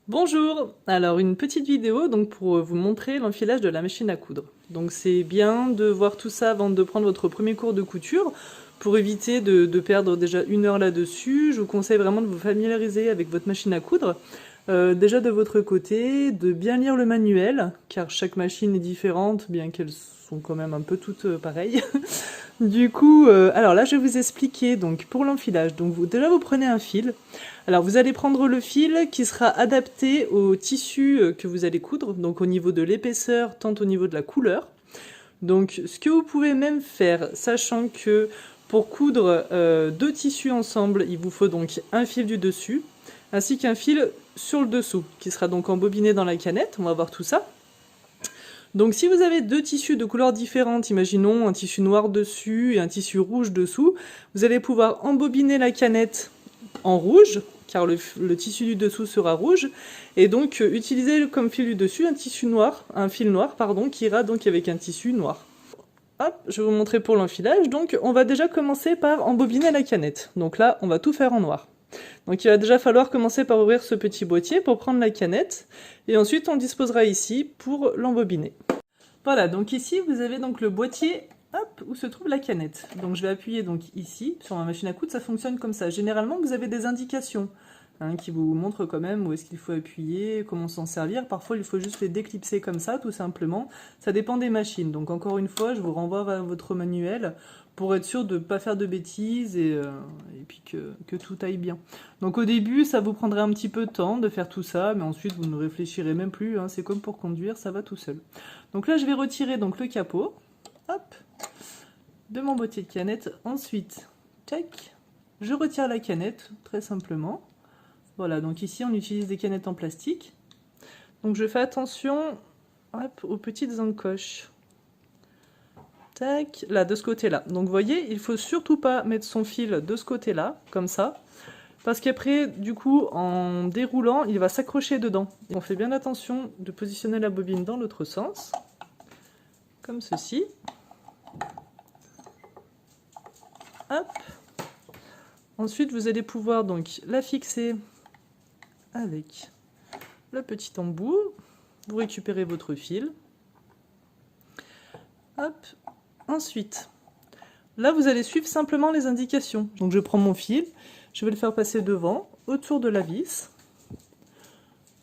Bonjour! Alors une petite vidéo donc pour vous montrer l'enfilage de la machine à coudre. Donc c'est bien de voir tout ça avant de prendre votre premier cours de couture pour éviter de perdre déjà 1 heure là-dessus. Je vous conseille vraiment de vous familiariser avec votre machine à coudre. Déjà de votre côté, de bien lire le manuel, car chaque machine est différente, bien qu'elles sont quand même un peu toutes pareilles. Du coup, alors là je vais vous expliquer donc pour l'enfilage. Donc déjà vous prenez un fil. Alors vous allez prendre le fil qui sera adapté au tissu que vous allez coudre, donc au niveau de l'épaisseur, tant au niveau de la couleur. Donc ce que vous pouvez même faire, sachant que pour coudre deux tissus ensemble, il vous faut donc un fil du dessus, ainsi qu'un fil sur le dessous, qui sera donc embobiné dans la canette, on va voir tout ça. Donc si vous avez deux tissus de couleurs différentes, imaginons un tissu noir dessus et un tissu rouge dessous, vous allez pouvoir embobiner la canette en rouge, car le tissu du dessous sera rouge, et donc utiliser comme fil du dessus un fil noir, pardon, qui ira donc avec un tissu noir. Hop, je vais vous montrer pour l'enfilage. Donc on va déjà commencer par embobiner la canette. Donc là, on va tout faire en noir. Donc il va déjà falloir commencer par ouvrir ce petit boîtier pour prendre la canette, et ensuite on le disposera ici pour l'embobiner. Voilà, donc ici vous avez donc le boîtier, hop, où se trouve la canette. Donc je vais appuyer donc ici, sur ma machine à coudre, ça fonctionne comme ça. Généralement vous avez des indications qui vous montrent quand même où est-ce qu'il faut appuyer, comment s'en servir. Parfois il faut juste les déclipser comme ça, tout simplement. Ça dépend des machines. Donc encore une fois, je vous renvoie vers votre manuel pour être sûr de ne pas faire de bêtises et puis que tout aille bien. Donc au début, ça vous prendrait un petit peu de temps de faire tout ça, mais ensuite vous ne réfléchirez même plus, c'est comme pour conduire, ça va tout seul. Donc là, je vais retirer donc le capot, hop, de mon boîtier de canette. Ensuite, tac, je retire la canette, très simplement. Voilà, donc ici, on utilise des canettes en plastique. Donc je fais attention, hop, aux petites encoches. Tac, là, de ce côté-là. Donc vous voyez, il faut surtout pas mettre son fil de ce côté-là, comme ça, parce qu'après, du coup, en déroulant, il va s'accrocher dedans. Et on fait bien attention de positionner la bobine dans l'autre sens, comme ceci. Hop. Ensuite, vous allez pouvoir donc la fixer avec le petit embout. Vous récupérez votre fil. Hop. Ensuite, là, vous allez suivre simplement les indications. Donc, je prends mon fil, je vais le faire passer devant, autour de la vis.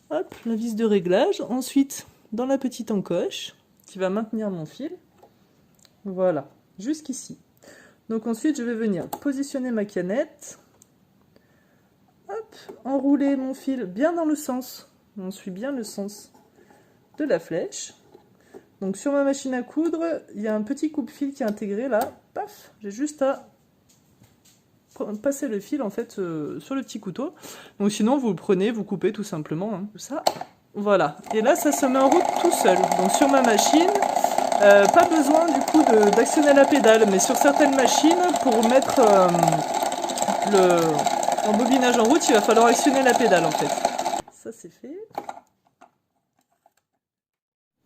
Hop, la vis de réglage. Ensuite, dans la petite encoche qui va maintenir mon fil. Voilà, jusqu'ici. Donc ensuite, je vais venir positionner ma canette. Hop, enrouler mon fil bien dans le sens. On suit bien le sens de la flèche. Donc sur ma machine à coudre, il y a un petit coupe-fil qui est intégré là. Paf, j'ai juste à passer le fil en fait sur le petit couteau. Donc sinon, vous le prenez, vous coupez tout simplement. Tout ça, voilà. Et là, ça se met en route tout seul. Donc sur ma machine, pas besoin du coup d'actionner la pédale, mais sur certaines machines, pour mettre l'embobinage en route, il va falloir actionner la pédale en fait. Ça c'est fait.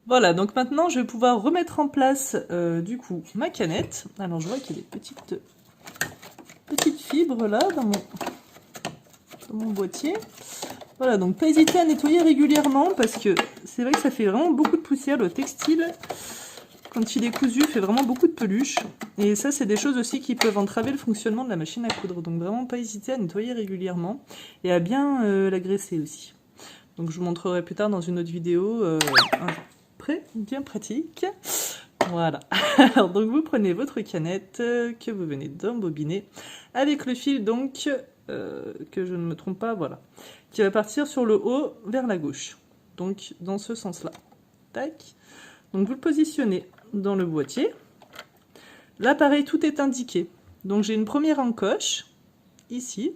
Voilà, donc maintenant je vais pouvoir remettre en place du coup ma canette. Alors je vois qu'il y a des petites fibres là dans mon boîtier. Voilà, donc pas hésiter à nettoyer régulièrement parce que c'est vrai que ça fait vraiment beaucoup de poussière, le textile. Quand il est cousu, il fait vraiment beaucoup de peluche. Et ça, c'est des choses aussi qui peuvent entraver le fonctionnement de la machine à coudre. Donc vraiment pas hésiter à nettoyer régulièrement et à bien la graisser aussi. Donc je vous montrerai plus tard dans une autre vidéo bien pratique. Voilà. Alors donc vous prenez votre canette que vous venez d'embobiner avec le fil donc que je ne me trompe pas, voilà, qui va partir sur le haut vers la gauche. Donc dans ce sens-là. Tac. Donc vous le positionnez dans le boîtier. Là pareil, tout est indiqué. Donc j'ai une première encoche ici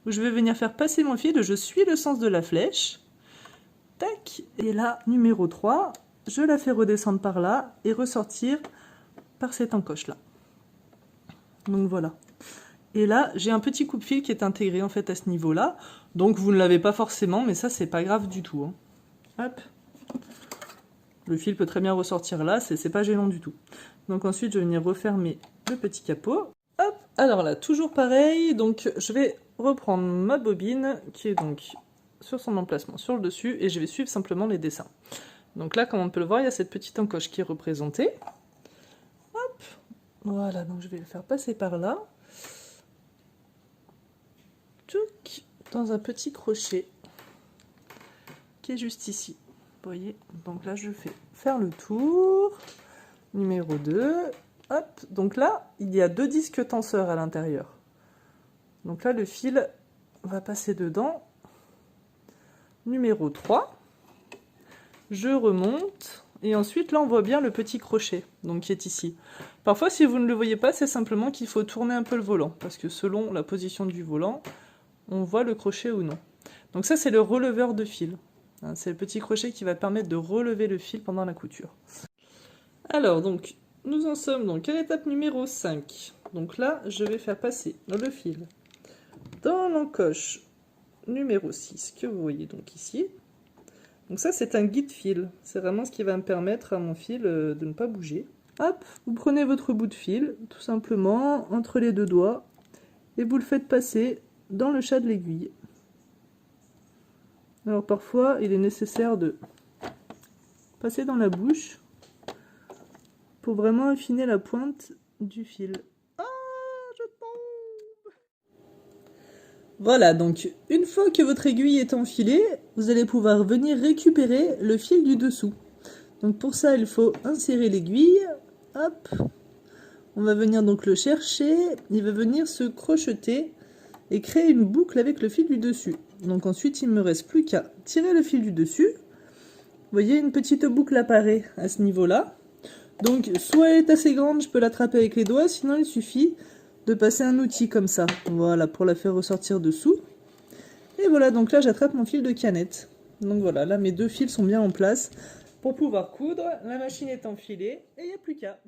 où je vais venir faire passer mon fil, je suis le sens de la flèche. Tac. Et là, numéro 3, je la fais redescendre par là et ressortir par cette encoche là. Donc voilà. Et là, j'ai un petit coupe-fil qui est intégré en fait à ce niveau-là. Donc vous ne l'avez pas forcément, mais ça c'est pas grave du tout. Hop. Le fil peut très bien ressortir là, c'est pas gênant du tout. Donc ensuite, je vais venir refermer le petit capot. Hop, alors là, toujours pareil, donc je vais reprendre ma bobine, qui est donc sur son emplacement sur le dessus et je vais suivre simplement les dessins. Donc là, comme on peut le voir, il y a cette petite encoche qui est représentée. Hop, voilà, donc je vais le faire passer par là. Tchouk, dans un petit crochet qui est juste ici. Vous voyez, donc là, je fais faire le tour. Numéro 2. Hop, donc là, il y a 2 disques tenseurs à l'intérieur. Donc là, le fil va passer dedans. Numéro 3. Je remonte. Et ensuite, là, on voit bien le petit crochet, donc qui est ici. Parfois, si vous ne le voyez pas, c'est simplement qu'il faut tourner un peu le volant, parce que selon la position du volant, on voit le crochet ou non. Donc ça, c'est le releveur de fil. C'est le petit crochet qui va permettre de relever le fil pendant la couture. Alors, donc, nous en sommes donc à l'étape numéro 5. Donc là, je vais faire passer le fil dans l'encoche numéro 6, que vous voyez donc ici. Donc ça, c'est un guide-fil. C'est vraiment ce qui va me permettre à mon fil de ne pas bouger. Hop, vous prenez votre bout de fil, tout simplement, entre les 2 doigts, et vous le faites passer dans le chat de l'aiguille. Alors parfois, il est nécessaire de passer dans la bouche pour vraiment affiner la pointe du fil. Ah, je tombe! Voilà, donc une fois que votre aiguille est enfilée, vous allez pouvoir venir récupérer le fil du dessous. Donc pour ça, il faut insérer l'aiguille. Hop, on va venir donc le chercher. Il va venir se crocheter et créer une boucle avec le fil du dessus. Donc ensuite, il ne me reste plus qu'à tirer le fil du dessus. Vous voyez, une petite boucle apparaît à ce niveau-là. Donc, soit elle est assez grande, je peux l'attraper avec les doigts, sinon il suffit de passer un outil comme ça. Voilà, pour la faire ressortir dessous. Et voilà, donc là, j'attrape mon fil de canette. Donc voilà, là, mes 2 fils sont bien en place pour pouvoir coudre. La machine est enfilée et il n'y a plus qu'à.